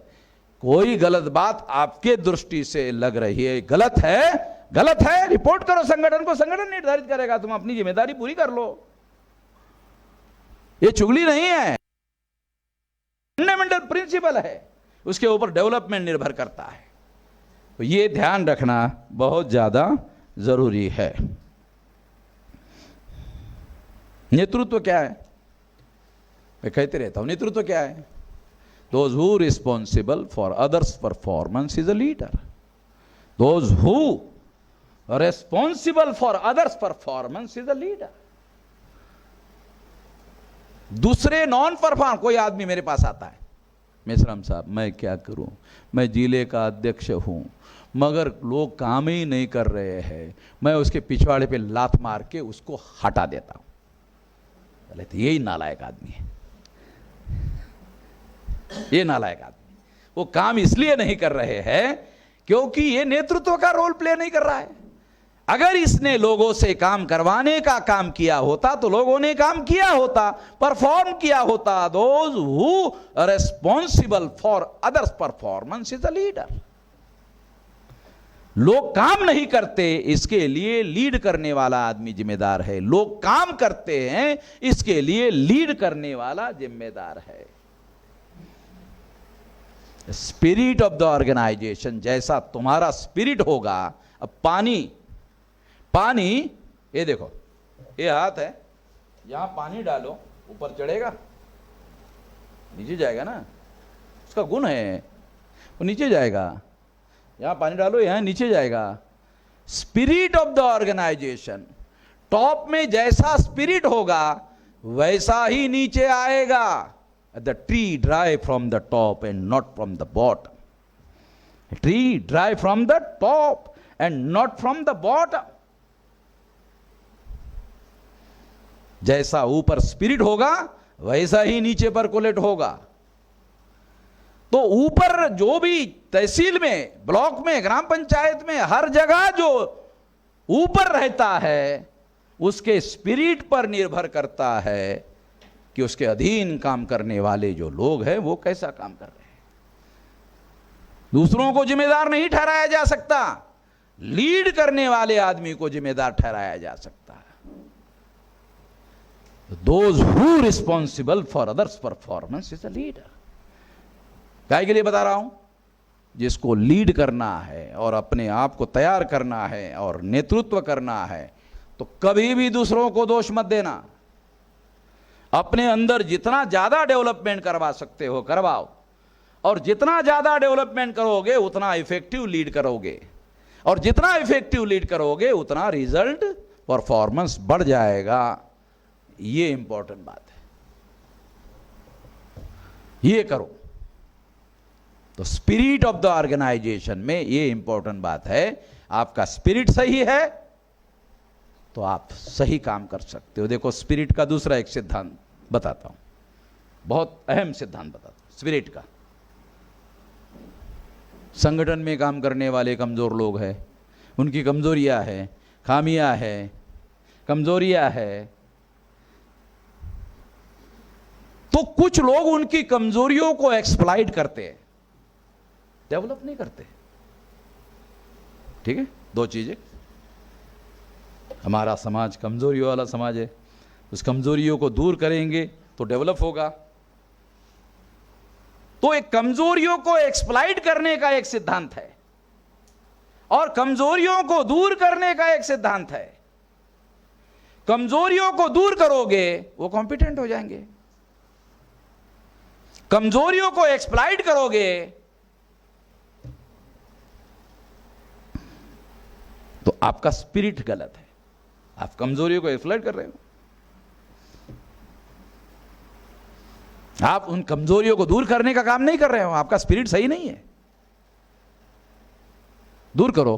कोई गलत बात आपके दृष्टि से लग रही है, गलत है, रिपोर्ट करो संगठन को, संगठन निर्धारित करेगा, तुम अपनी जिम्मेदारी पूरी कर लो। ये चुगली नहीं है, फंडामेंटल प्रिंसिपल है, उसके ऊपर डेवलपमेंट निर्भर करता है। तो ये ध्यान रखना बहुत ज्यादा जरूरी है। नेतृत्व क्या है? मैं कहते रहता हूं, नेतृत्व क्या है? Those who responsible for others' performance is a leader. Those who are responsible for others' performance is a leader. दूसरे नॉन परफॉर्म, कोई आदमी मेरे पास आता है, मेसराम साहब मैं क्या करूं, मैं जिले का अध्यक्ष हूं, मगर लोग काम ही नहीं कर रहे हैं, मैं उसके पिछवाड़े पे लात मार के उसको हटा देता हूं। बोले तो यही नालायक आदमी है, ये नालायक आदमी। वो काम इसलिए नहीं कर रहे हैं क्योंकि ये नेतृत्व का रोल प्ले नहीं कर रहा है। अगर इसने लोगों से काम करवाने का काम किया होता तो लोगों ने काम किया होता, परफॉर्म किया होता। Those who are responsible for others performance is a leader. लोग काम नहीं करते, इसके लिए लीड करने वाला आदमी जिम्मेदार है। लोग काम करते हैं, इसके लिए लीड करने वाला जिम्मेदार है। स्पिरिट ऑफ द ऑर्गेनाइजेशन, जैसा तुम्हारा स्पिरिट होगा। अब पानी ये देखो, ये हाथ है, यहां पानी डालो ऊपर चढ़ेगा, नीचे जाएगा ना, उसका गुण है, वो नीचे जाएगा। यहां पानी डालो, यहां नीचे जाएगा। Spirit of the organisation, top में जैसा स्पिरिट होगा वैसा ही नीचे आएगा। The tree dry from the top and not from the bottom. A tree dry from the top and not from the bottom. जैसा ऊपर स्पिरिट होगा वैसा ही नीचे परकोलेट होगा। तो ऊपर जो भी तहसील में, ब्लॉक में, ग्राम पंचायत में, हर जगह जो ऊपर रहता है उसके स्पिरिट पर निर्भर करता है कि उसके अधीन काम करने वाले जो लोग हैं वो कैसा काम कर रहे हैं। दूसरों को जिम्मेदार नहीं ठहराया जा सकता, लीड करने वाले आदमी को जिम्मेदार ठहराया जा सकता है। Those who responsible for others performance is a leader. काय के लिए बता रहा हूं? जिसको लीड करना है और अपने आप को तैयार करना है और नेतृत्व करना है, तो कभी भी दूसरों को दोष मत देना। अपने अंदर जितना ज्यादा डेवलपमेंट करवा सकते हो करवाओ, और जितना ज्यादा डेवलपमेंट करोगे उतना इफेक्टिव लीड करोगे, और जितना इफेक्टिव लीड करोगे उतना रिजल्ट परफॉर्मेंस बढ़ जाएगा। ये इंपॉर्टेंट बात है, ये करो। तो स्पिरिट ऑफ द ऑर्गेनाइजेशन में ये इंपॉर्टेंट बात है। आपका स्पिरिट सही है तो आप सही काम कर सकते हो। देखो स्पिरिट का दूसरा एक सिद्धांत बताता हूं, बहुत अहम सिद्धांत बताता हूं स्पिरिट का। संगठन में काम करने वाले कमजोर लोग हैं, उनकी कमजोरियां हैं, खामियां हैं, कमजोरियां हैं, तो कुछ लोग उनकी कमजोरियों को एक्सप्लॉइट करते हैं, डेवलप नहीं करते। ठीक है, दो चीजें। हमारा समाज कमजोरियों वाला समाज है, उस कमजोरियों को दूर करेंगे तो डेवलप होगा। तो एक कमजोरियों को एक्सप्लॉइट करने का एक सिद्धांत है और कमजोरियों को दूर करने का एक सिद्धांत है। कमजोरियों को दूर करोगे वो कॉम्पिटेंट हो जाएंगे, कमजोरियों को एक्सप्लॉइट करोगे तो आपका स्पिरिट गलत है, आप कमजोरियों को एक्सप्लॉइट कर रहे हो। आप उन कमजोरियों को दूर करने का काम नहीं कर रहे हो, आपका स्पिरिट सही नहीं है। दूर करो।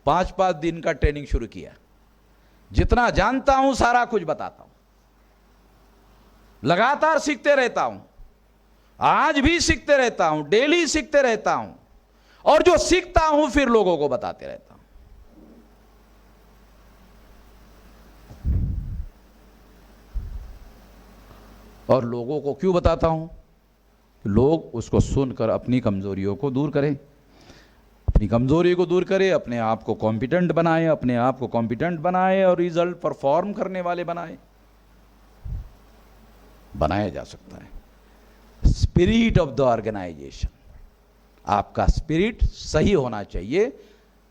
5-5 दिन का ट्रेनिंग शुरू किया, जितना जानता हूं सारा कुछ बताता हूं, लगातार सीखते रहता हूं, आज भी सीखते रहता हूं, डेली सीखते रहता हूं, और जो सीखता हूं फिर लोगों को बताते रहता हूं। और लोगों को क्यों बताता हूं? लोग उसको सुनकर अपनी कमजोरियों को दूर करें, अपनी कमजोरी को दूर करें, अपने आप को कॉम्पिटेंट बनाएं, अपने आप को कॉम्पिटेंट बनाएं और रिजल्ट परफॉर्म करने वाले बनाया जा सकता है। स्पिरिट ऑफ द ऑर्गेनाइजेशन, आपका स्पिरिट सही होना चाहिए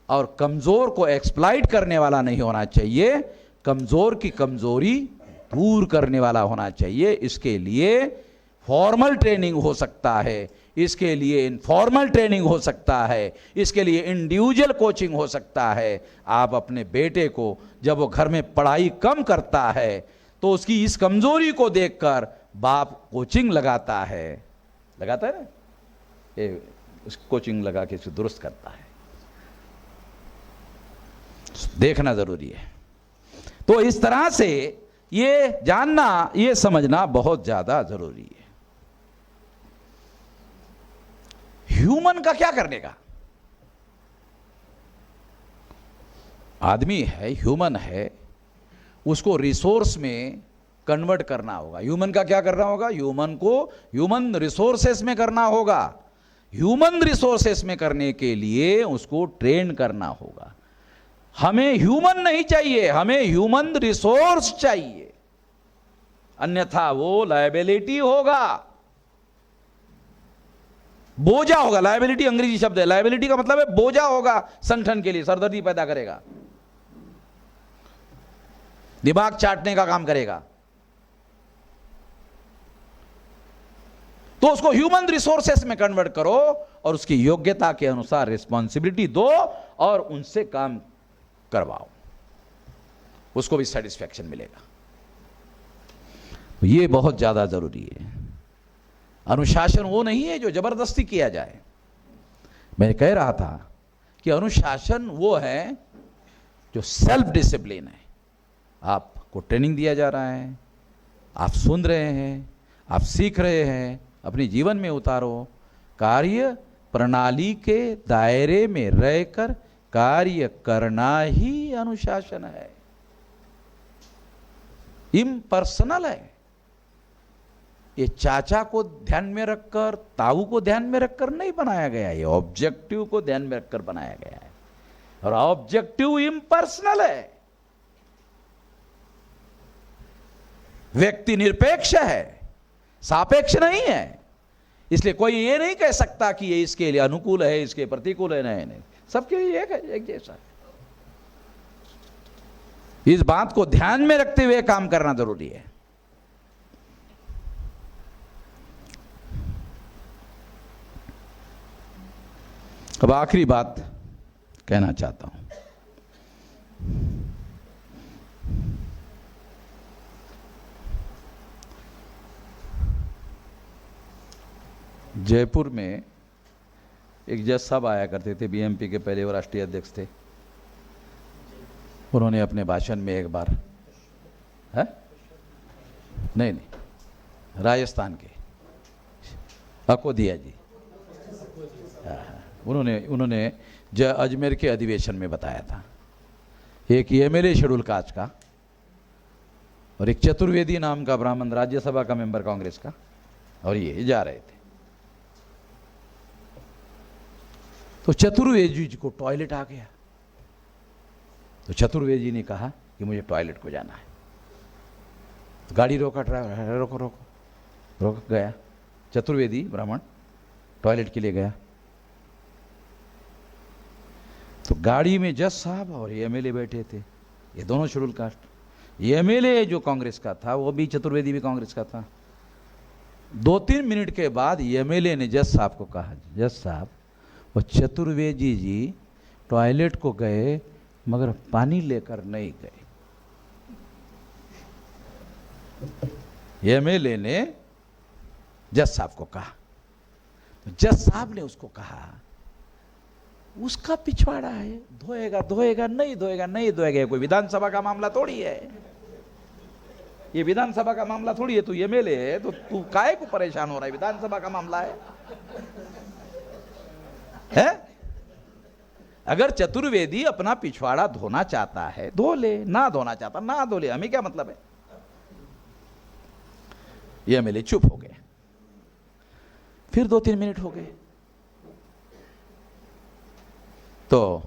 और कमजोर को एक्सप्लॉइट करने वाला नहीं होना चाहिए, कमजोर की कमजोरी दूर करने वाला होना चाहिए। इसके लिए फॉर्मल ट्रेनिंग हो सकता है, इसके लिए इनफॉर्मल ट्रेनिंग हो सकता है, इसके लिए इंडिविजुअल कोचिंग हो सकता है। आप अपने बेटे को जब वो घर में पढ़ाई कम करता है तो उसकी इस कमजोरी को देखकर बाप कोचिंग लगाता है ना, ये उस कोचिंग लगा के इसे दुरुस्त करता है। देखना जरूरी है। तो इस तरह से ये जानना, ये समझना बहुत ज्यादा जरूरी है। ह्यूमन का क्या करने का? आदमी है, ह्यूमन है, उसको रिसोर्स में कन्वर्ट करना होगा। ह्यूमन का क्या करना होगा? ह्यूमन को ह्यूमन रिसोर्सेस में करना होगा। ह्यूमन रिसोर्सेस में करने के लिए उसको ट्रेन करना होगा। हमें ह्यूमन नहीं चाहिए, हमें ह्यूमन रिसोर्स चाहिए, अन्यथा वो लायबिलिटी होगा, बोझा होगा। लायबिलिटी अंग्रेजी शब्द है, लायबिलिटी का मतलब है बोझा होगा, संगठन के लिए सरदर्दी पैदा करेगा, दिमाग चाटने का काम करेगा। तो उसको ह्यूमन रिसोर्सेस में कन्वर्ट करो और उसकी योग्यता के अनुसार रिस्पॉन्सिबिलिटी दो और उनसे काम करवाओ, उसको भी सेटिस्फैक्शन मिलेगा। तो ये बहुत ज्यादा जरूरी है। अनुशासन वो नहीं है जो जबरदस्ती किया जाए। मैं कह रहा था कि अनुशासन वो है जो सेल्फ डिसिप्लिन है। आपको ट्रेनिंग दिया जा रहा है, आप सुन रहे हैं, आप सीख रहे हैं, अपने जीवन में उतारो। कार्य प्रणाली के दायरे में रहकर कार्य करना ही अनुशासन है, इम्पर्सनल है। ये चाचा को ध्यान में रखकर, ताऊ को ध्यान में रखकर नहीं बनाया गया, ये ऑब्जेक्टिव को ध्यान में रखकर बनाया गया है, और ऑब्जेक्टिव इम्पर्सनल है, व्यक्ति निरपेक्ष है, सापेक्ष नहीं है। इसलिए कोई ये नहीं कह सकता कि ये इसके लिए अनुकूल है, इसके प्रतिकूल है। नहीं, सबके लिए एक जैसा है। इस बात को ध्यान में रखते हुए काम करना जरूरी है। अब आखिरी बात कहना चाहता हूं। जयपुर में एक जज साहब आया करते थे, बीएमपी के पहले वो राष्ट्रीय अध्यक्ष थे। उन्होंने अपने भाषण में एक बार है नहीं, राजस्थान के अकोदिया जी, उन्होंने अजमेर के अधिवेशन में बताया था, एक एमएलए शेड्यूल कास्ट का और एक चतुर्वेदी नाम का ब्राह्मण राज्यसभा का मेंबर कांग्रेस का, और ये जा रहे थे। तो चतुर्वेदी जी को टॉयलेट आ गया। तो चतुर्वेदी जी ने कहा कि मुझे टॉयलेट को जाना है। तो गाड़ी रोका ड्राइवर, रोको रोको रोक गया। चतुर्वेदी ब्राह्मण टॉयलेट के लिए गया। तो गाड़ी में जज साहब और एमएलए बैठे थे, ये दोनों शेड्यूल कास्ट। एमएलए जो कांग्रेस का था वो भी, चतुर्वेदी भी कांग्रेस का था। 2-3 मिनट के बाद एमएलए ने जज साहब को कहा, जज साहब वो चतुर्वेदी जी टॉयलेट को गए मगर पानी लेकर नहीं गए। एमएलए ने जज साहब को कहा। तो जज साहब ने उसको कहा, उसका पिछवाड़ा है, धोएगा धोएगा नहीं धोएगा नहीं धोएगा। ये कोई विधानसभा का मामला थोड़ी है, ये विधानसभा का मामला थोड़ी है। तू एमएलए है तो तू काहे को परेशान हो रहा है, विधानसभा का मामला है। अगर चतुर्वेदी अपना पिछवाड़ा धोना चाहता है धो ले, ना धोना चाहता ना धो ले, हमें क्या मतलब है। ये एमएलए चुप हो गए। फिर 2-3 मिनट हो गए तो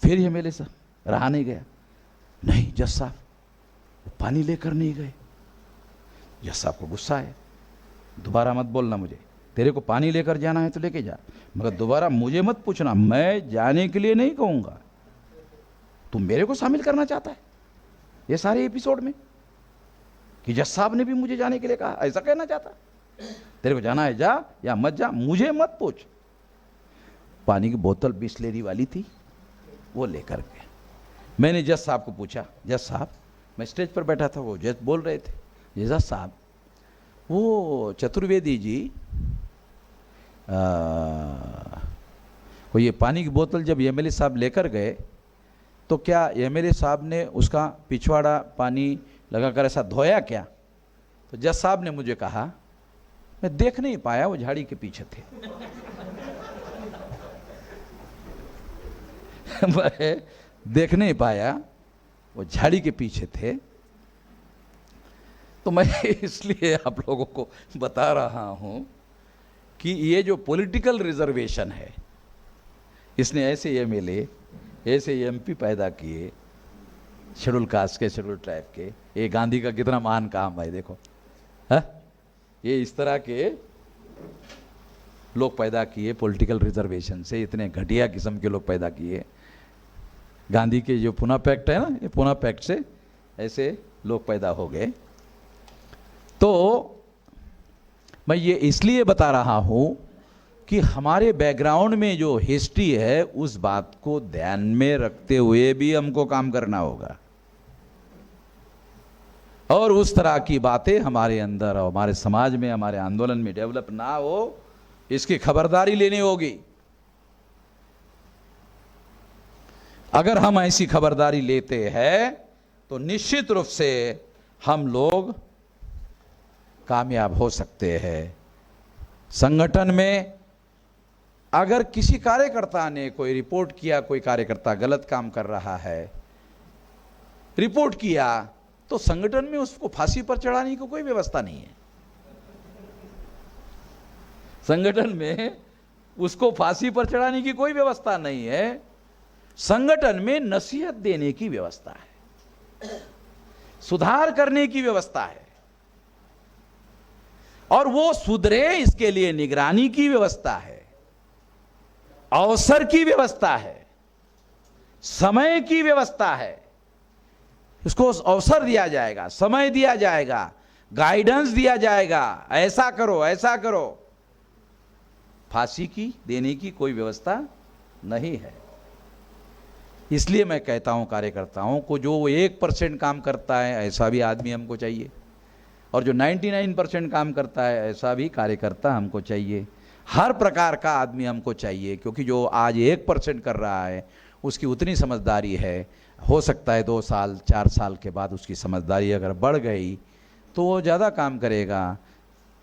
फिर एमएलए साहब रहा नहीं गया, नहीं जज साहब पानी लेकर नहीं गए। जज साहब को गुस्सा है, दोबारा मत बोलना, मुझे तेरे को पानी लेकर जाना है तो लेके जा, मगर दोबारा मुझे मत पूछना, मैं जाने के लिए नहीं कहूंगा। तू मेरे को शामिल करना चाहता है ये सारे एपिसोड में कि जज साहब ने भी मुझे जाने के लिए कहा, ऐसा कहना चाहता? तेरे को जाना है जा या मत जा, मुझे मत पूछ। पानी की बोतल बिस्लेरी वाली थी, वो लेकर गए। मैंने जज साहब को पूछा, जज साहब, मैं स्टेज पर बैठा था, वो जज बोल रहे थे, जज साहब वो चतुर्वेदी जी वो ये पानी की बोतल जब एमएलए साहब लेकर गए तो क्या एमएलए साहब ने उसका पिछवाड़ा पानी लगाकर ऐसा धोया क्या? तो जज साहब ने मुझे कहा, मैं देख नहीं पाया, वो झाड़ी के पीछे थे। मैं देख नहीं पाया, वो झाड़ी के पीछे थे। तो मैं इसलिए आप लोगों को बता रहा हूं कि ये जो पॉलिटिकल रिजर्वेशन है, इसने ऐसे एमएलए ऐसे एमपी पैदा किए, शेड्यूल कास्ट के, शेड्यूल ट्राइब के। ये गांधी का कितना महान काम है, देखो है? ये इस तरह के लोग पैदा किए पॉलिटिकल रिजर्वेशन से, इतने घटिया किस्म के लोग पैदा किए। गांधी के जो पुना पैक्ट है ना, ये पुना पैक्ट से ऐसे लोग पैदा हो गए। तो मैं ये इसलिए बता रहा हूं कि हमारे बैकग्राउंड में जो हिस्ट्री है उस बात को ध्यान में रखते हुए भी हमको काम करना होगा, और उस तरह की बातें हमारे अंदर और हमारे समाज में, हमारे आंदोलन में डेवलप ना हो, इसकी खबरदारी लेनी होगी। अगर हम ऐसी खबरदारी लेते हैं तो निश्चित रूप से हम लोग कामयाब हो सकते हैं। संगठन में अगर किसी कार्यकर्ता ने कोई रिपोर्ट किया, कोई कार्यकर्ता गलत काम कर रहा है, रिपोर्ट किया, तो संगठन में उसको फांसी पर चढ़ाने की कोई व्यवस्था नहीं है। संगठन में उसको फांसी पर चढ़ाने की कोई व्यवस्था नहीं है। संगठन में नसीहत देने की व्यवस्था है, सुधार करने की व्यवस्था है, और वो सुधरे इसके लिए निगरानी की व्यवस्था है, अवसर की व्यवस्था है, समय की व्यवस्था है। इसको अवसर दिया जाएगा, समय दिया जाएगा, गाइडेंस दिया जाएगा, ऐसा करो ऐसा करो। फांसी की देने की कोई व्यवस्था नहीं है। इसलिए मैं कहता हूं कार्यकर्ताओं को, जो 1% काम करता है ऐसा भी आदमी हमको चाहिए, और जो 99% काम करता है ऐसा भी कार्यकर्ता हमको चाहिए। हर प्रकार का आदमी हमको चाहिए, क्योंकि जो आज 1% कर रहा है उसकी उतनी समझदारी है, हो सकता है 2 साल 4 साल के बाद उसकी समझदारी अगर बढ़ गई तो वो ज़्यादा काम करेगा।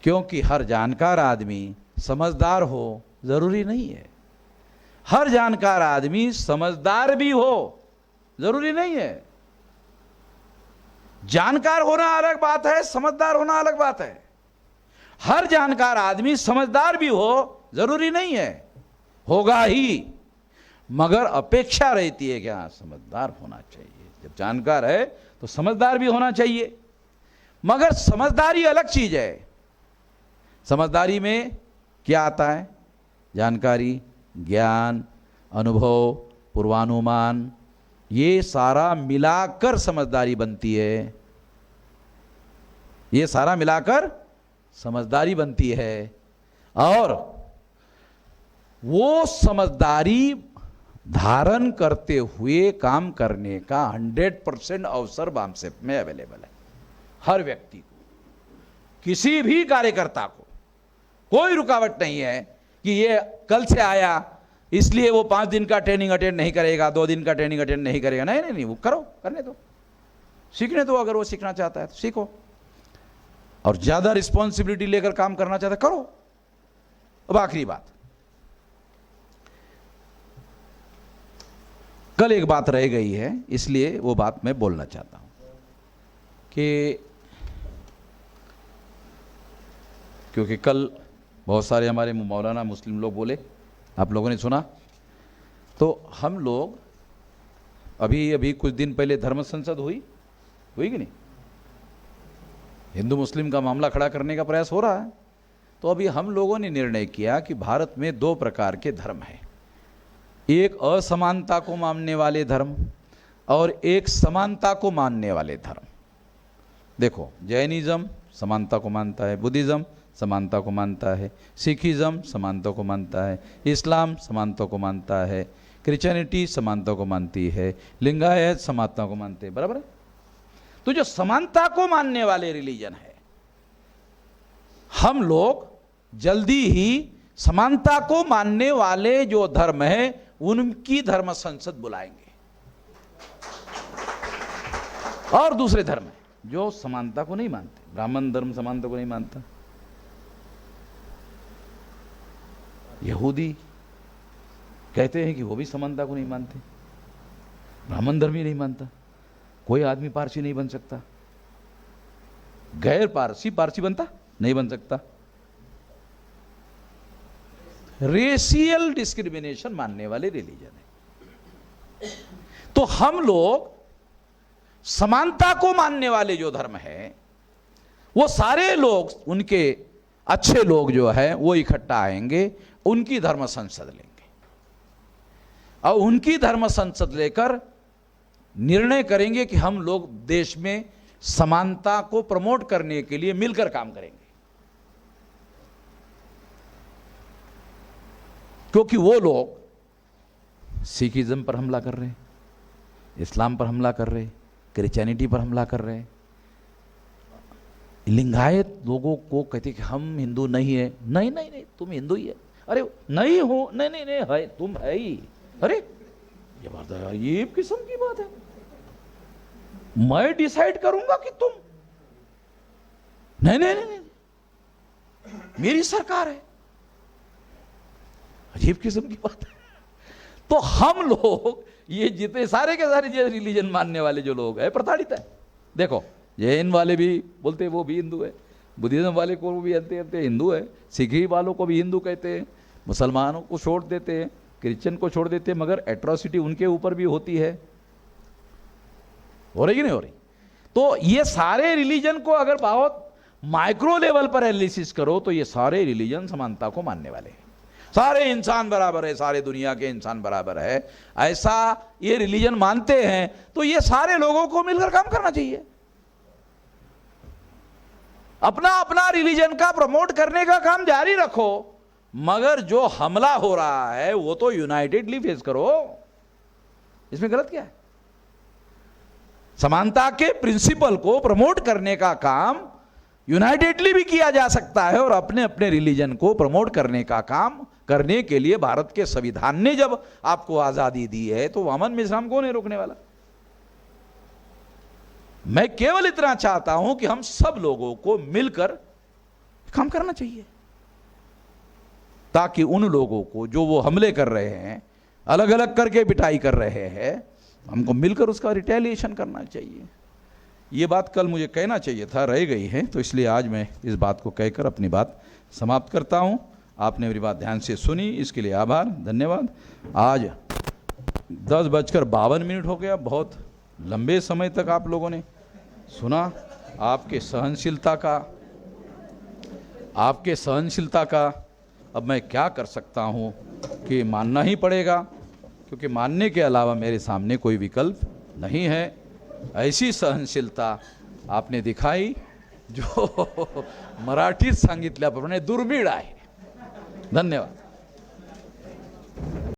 क्योंकि हर जानकार आदमी समझदार हो ज़रूरी नहीं है, हर जानकार आदमी समझदार भी हो ज़रूरी नहीं है। जानकार होना अलग बात है, समझदार होना अलग बात है। हर जानकार आदमी समझदार भी हो जरूरी नहीं है, होगा ही, मगर अपेक्षा रहती है कि हाँ समझदार होना चाहिए। जब जानकार है तो समझदार भी होना चाहिए, मगर समझदारी अलग चीज है। समझदारी में क्या आता है? जानकारी, ज्ञान, अनुभव, पूर्वानुमान, ये सारा मिलाकर समझदारी बनती है। ये सारा मिलाकर समझदारी बनती है, और वो समझदारी धारण करते हुए काम करने का 100% अवसर वामसेप में अवेलेबल है। हर व्यक्ति को, किसी भी कार्यकर्ता को कोई रुकावट नहीं है कि ये कल से आया इसलिए वो 5 दिन का ट्रेनिंग अटेंड नहीं करेगा, 2 दिन का ट्रेनिंग अटेंड नहीं करेगा। नहीं नहीं नहीं, वो करो, करने दो, सीखने दो। अगर वो सीखना चाहता है तो सीखो, और ज्यादा रिस्पॉन्सिबिलिटी लेकर काम करना चाहता है करो। अब आखिरी बात, कल एक बात रह गई है, इसलिए वो बात मैं बोलना चाहता हूं कि क्योंकि कल बहुत सारे हमारे मौलाना मुस्लिम लोग बोले, आप लोगों ने सुना। तो हम लोग अभी कुछ दिन पहले धर्म संसद हुई कि नहीं, हिंदू मुस्लिम का मामला खड़ा करने का प्रयास हो रहा है। तो अभी हम लोगों ने निर्णय किया कि भारत में 2 प्रकार के धर्म हैं, एक असमानता को मानने वाले धर्म और एक समानता को मानने वाले धर्म। देखो, जैनिज्म समानता को मानता है, बुद्धिज्म समानता को मानता है, सिखिज्म समानता को मानता है, इस्लाम समानता को मानता है, क्रिश्चियनिटी समानता को मानती है, लिंगायत समानता को मानते हैं, बराबर है। तो जो समानता को मानने वाले रिलीजन है, हम लोग जल्दी ही समानता को मानने वाले जो धर्म है उनकी धर्म संसद बुलाएंगे। और दूसरे धर्म है जो समानता को नहीं मानते, ब्राह्मण धर्म समानता को नहीं मानता, यहूदी कहते हैं कि वो भी समानता को नहीं मानते, ब्राह्मण धर्म ही नहीं मानता, कोई आदमी पारसी नहीं बन सकता, गैर पारसी पारसी बनता नहीं बन सकता। रेशियल डिस्क्रिमिनेशन मानने वाले रिलीजन है। तो हम लोग समानता को मानने वाले जो धर्म है वो सारे लोग, उनके अच्छे लोग जो है वो इकट्ठा आएंगे, उनकी धर्म संसद लेंगे और उनकी धर्म संसद लेकर निर्णय करेंगे कि हम लोग देश में समानता को प्रमोट करने के लिए मिलकर काम करेंगे। क्योंकि वो लोग सिखिज्म पर हमला कर रहे हैं, इस्लाम पर हमला कर रहे हैं, क्रिश्चियनिटी पर हमला कर रहे हैं, लिंगायत लोगों को कहते कि हम हिंदू नहीं है। नहीं नहीं नहीं, तुम हिंदू ही है। अरे नहीं हो, नहीं नहीं नहीं है, तुम है ही। अरे ये बात है, ये किस्म की बात है। मैं डिसाइड करूंगा कि तुम, नहीं नहीं नहीं, नहीं मेरी सरकार है। अजीब किस्म की बात है। तो हम लोग ये जितने सारे के सारे जो रिलीजन मानने वाले जो लोग हैं प्रताड़ित है। देखो, जैन वाले भी बोलते वो भी हिंदू है, बुद्धिज्म वाले को भी कहते हिंदू है, सिखी वालों को भी हिंदू कहते हैं, मुसलमानों को छोड़ देते हैं, क्रिश्चियन को छोड़ देते हैं, मगर एट्रोसिटी उनके ऊपर भी होती है। हो रही कि नहीं हो रही? तो ये सारे रिलीजन को अगर बहुत माइक्रो लेवल पर एनालिसिस करो तो ये सारे रिलीजन समानता को मानने वाले हैं। सारे इंसान बराबर है, सारे दुनिया के इंसान बराबर है, ऐसा ये रिलीजन मानते हैं। तो ये सारे लोगों को मिलकर काम करना चाहिए। अपना अपना रिलीजन का प्रमोट करने का काम जारी रखो, मगर जो हमला हो रहा है वो तो यूनाइटेडली फेस करो। इसमें गलत क्या है? समानता के प्रिंसिपल को प्रमोट करने का काम यूनाइटेडली भी किया जा सकता है, और अपने अपने रिलीजन को प्रमोट करने का काम करने के लिए भारत के संविधान ने जब आपको आजादी दी है, तो अमन मिश्राम कौन है रोकने वाला? मैं केवल इतना चाहता हूं कि हम सब लोगों को मिलकर काम करना चाहिए, ताकि उन लोगों को जो वो हमले कर रहे हैं, अलग अलग करके पिटाई कर रहे हैं, हमको मिलकर उसका रिटेलिएशन करना चाहिए। ये बात कल मुझे कहना चाहिए था, रह गई है, तो इसलिए आज मैं इस बात को कहकर अपनी बात समाप्त करता हूं। आपने मेरी बात ध्यान से सुनी, इसके लिए आभार, धन्यवाद। आज 10:52 हो गया, बहुत लंबे समय तक आप लोगों ने सुना। आपके सहनशीलता का अब मैं क्या कर सकता हूं कि मानना ही पड़ेगा, क्योंकि मानने के अलावा मेरे सामने कोई विकल्प नहीं है। ऐसी सहनशीलता आपने दिखाई जो मराठीत सांगितल्याप्रमाणे दुर्मिळ आहे। धन्यवाद।